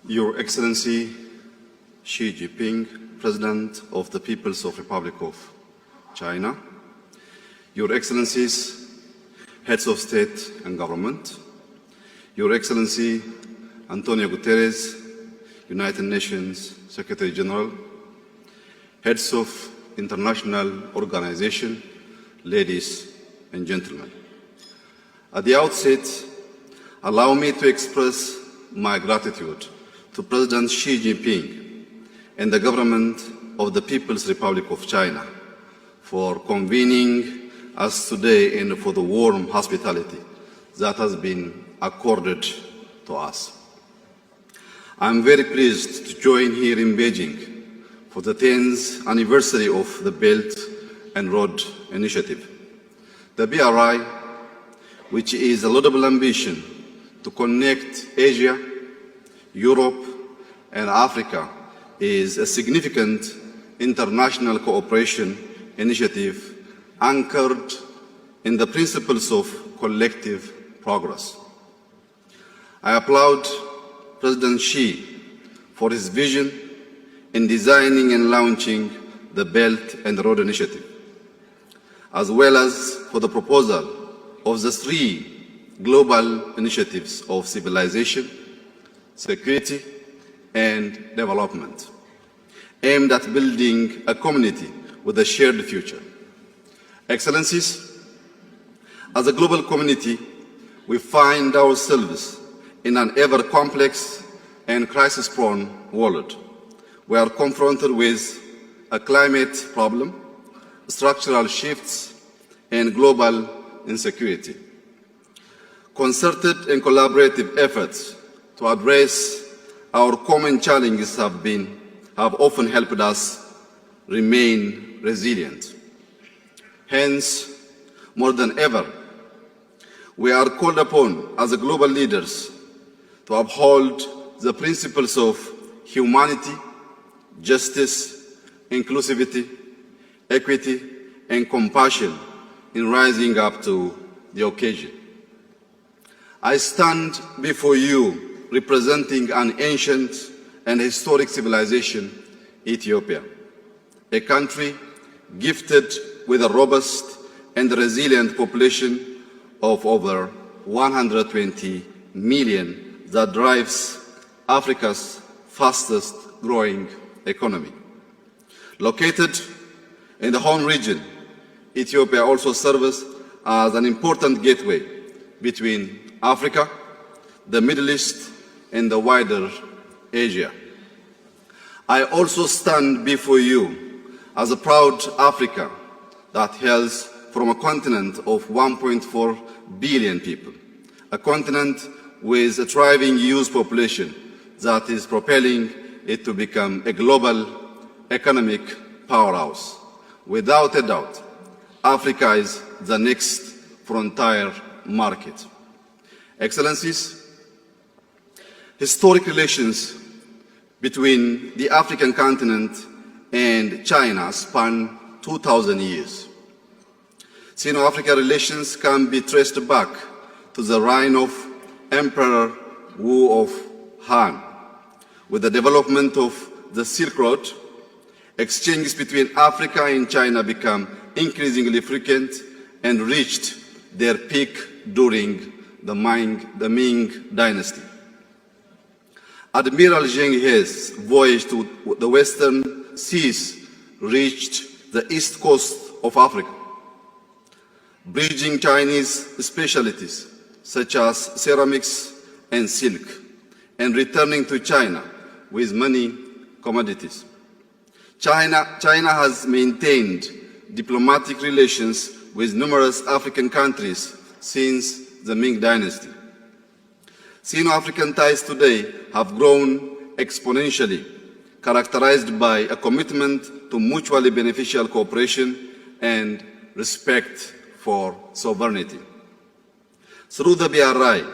Your Excellency Xi Jinping, President of the People's Republic of China, Your Excellencies, Heads of State and Government, Your Excellency Antonio Guterres, United Nations Secretary General, Heads of international organizations, ladies and gentlemen. At the outset, allow me to express my gratitude to President Xi Jinping and the government of the People's Republic of China for convening us today and for the warm hospitality that has been accorded to us. I am very pleased to join here in Beijing for the 10th anniversary of the Belt and Road Initiative. The BRI, which is a laudable ambition to connect Asia, Europe, and Africa, is a significant international cooperation initiative anchored in the principles of collective progress. I applaud President Xi for his vision in designing and launching the Belt and Road Initiative, as well as for the proposal of the 3 global initiatives of civilization, security, and development, aimed at building a community with a shared future. Excellencies, as a global community, we find ourselves in an ever-complex and crisis-prone world. We are confronted with a climate problem, structural shifts, and global insecurity. Concerted and collaborative efforts to address our common challenges have often helped us remain resilient. Hence, more than ever, we are called upon as global leaders to uphold the principles of humanity, justice, inclusivity, equity, and compassion in rising up to the occasion. I stand before you representing an ancient and historic civilization, Ethiopia, a country gifted with a robust and resilient population of over 120 million that drives Africa's fastest growing economy. Located in the home region, Ethiopia also serves as an important gateway between Africa, the Middle East, and the wider Asia. I also stand before you as a proud Africa that hails from a continent of 1.4 billion people, a continent with a thriving youth population that is propelling it to become a global economic powerhouse. Without a doubt, Africa is the next frontier market. Excellencies, historic relations between the African continent and China span 2,000 years. Sino-African relations can be traced back to the reign of Emperor Wu of Han. With the development of the Silk Road, exchanges between Africa and China became increasingly frequent and reached their peak during the Ming Dynasty. Admiral Zheng He's voyage to the Western Seas reached the east coast of Africa, bridging Chinese specialties such as ceramics and silk, and returning to China with many commodities. China has maintained diplomatic relations with numerous African countries since the Ming Dynasty. Sino-African ties today have grown exponentially, characterized by a commitment to mutually beneficial cooperation and respect for sovereignty. Through the BRI,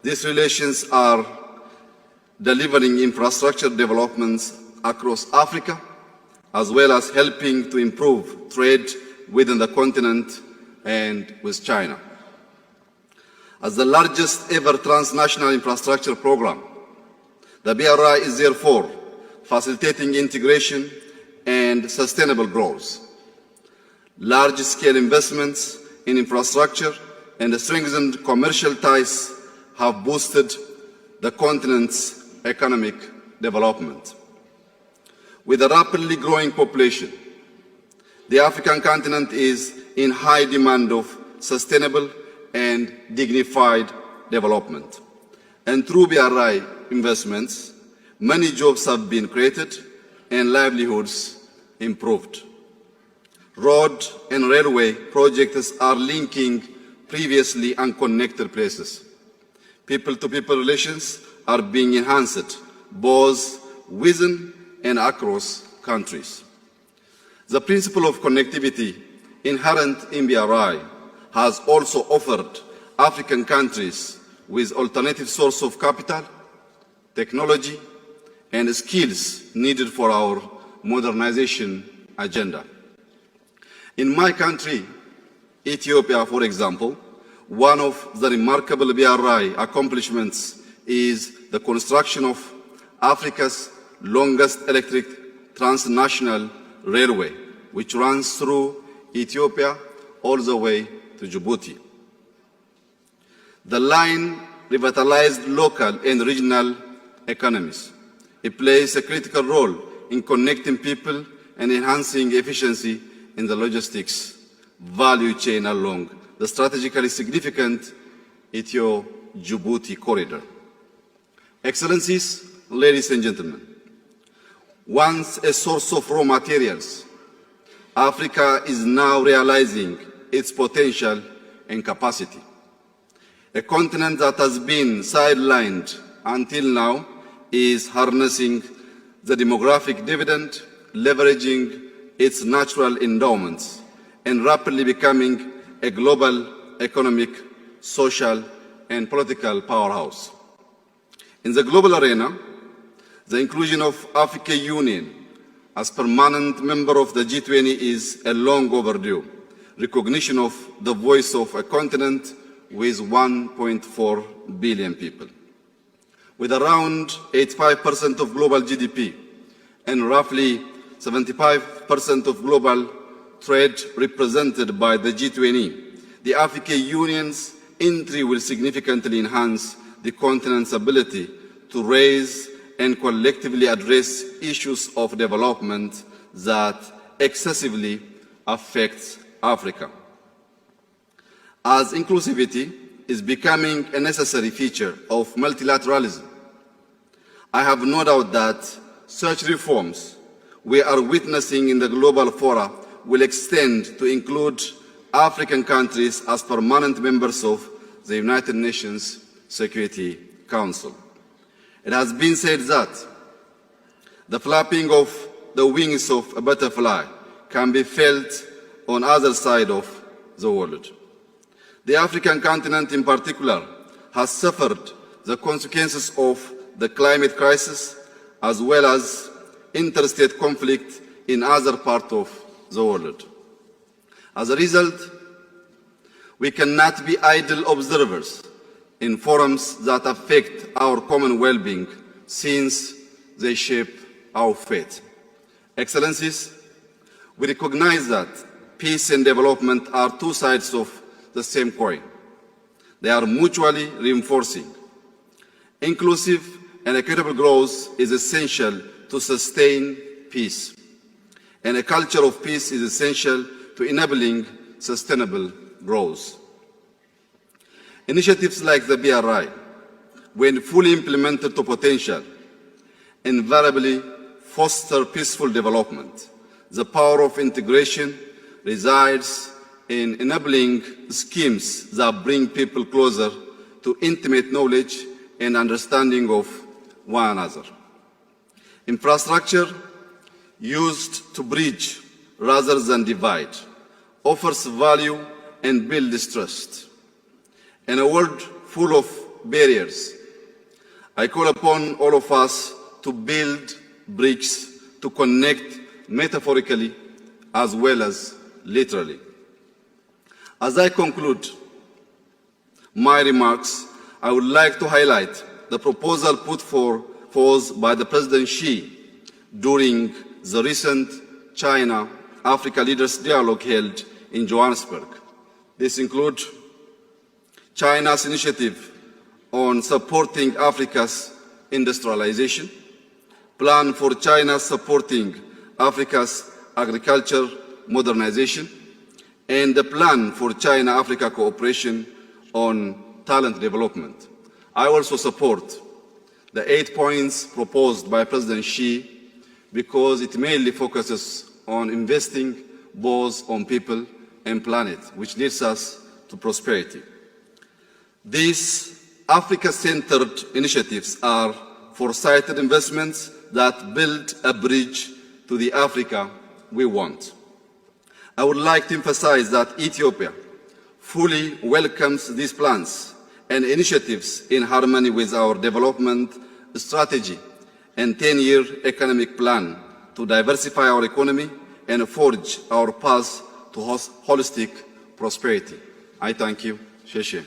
these relations are delivering infrastructure developments across Africa, as well as helping to improve trade within the continent and with China. As the largest ever transnational infrastructure program, The BRI is therefore facilitating integration and sustainable growth. Large-scale investments in infrastructure and strengthened commercial ties have boosted the continent's economic development. With a rapidly growing population, the African continent is in high demand of sustainable and dignified development. And through BRI investments, many jobs have been created and livelihoods improved. Road and railway projects are linking previously unconnected places. People-to-people relations are being enhanced both within and across countries. The principle of connectivity inherent in BRI has also offered African countries with alternative sources of capital, technology, and skills needed for our modernization agenda. In my country, Ethiopia, for example, one of the remarkable BRI accomplishments is the construction of Africa's longest electric transnational railway, which runs through Ethiopia all the way to Djibouti. The line revitalized local and regional economies. It plays a critical role in connecting people and enhancing efficiency in the logistics value chain along the strategically significant Ethio-Djibouti corridor. Excellencies, ladies and gentlemen, once a source of raw materials, Africa is now realizing its potential and capacity. A continent that has been sidelined until now is harnessing the demographic dividend, leveraging its natural endowments, and rapidly becoming a global economic, social, and political powerhouse. In the global arena, the inclusion of African Union as permanent member of the G20 is a long overdue recognition of the voice of a continent with 1.4 billion people. With around 85% of global GDP and roughly 75% of global trade represented by the G20, the African Union's entry will significantly enhance the continent's ability to raise and collectively address issues of development that excessively affect Africa. As inclusivity is becoming a necessary feature of multilateralism, I have no doubt that such reforms we are witnessing in the global fora will extend to include African countries as permanent members of the United Nations Security Council. It has been said that the flapping of the wings of a butterfly can be felt on either side of the world. The African continent in particular has suffered the consequences of the climate crisis as well as interstate conflict in other parts of the world. As a result, we cannot be idle observers in forums that affect our common well-being since they shape our fate. Excellencies, we recognize that peace and development are two sides of the same coin. They are mutually reinforcing. Inclusive and equitable growth is essential to sustain peace, and a culture of peace is essential to enabling sustainable growth. Initiatives like the BRI, when fully implemented to potential, invariably foster peaceful development. The power of integration resides in enabling schemes that bring people closer to intimate knowledge and understanding of one another. Infrastructure used to bridge rather than divide offers value and builds trust. In a world full of barriers, I call upon all of us to build bridges to connect metaphorically as well as literally. As I conclude my remarks, I would like to highlight the proposal put for proposed by the President Xi during the recent China-Africa Leaders Dialogue held in Johannesburg. This includes China's initiative on supporting Africa's industrialization, plan for China supporting Africa's agriculture modernization, and the plan for China-Africa cooperation on talent development. I also support the 8 points proposed by President Xi because it mainly focuses on investing both on people and planet, which leads us to prosperity. These Africa-centered initiatives are foresighted investments that build a bridge to the Africa we want. I would like to emphasize that Ethiopia fully welcomes these plans and initiatives in harmony with our development strategy and 10-year economic plan to diversify our economy and forge our path to holistic prosperity. I thank you. Sheshe.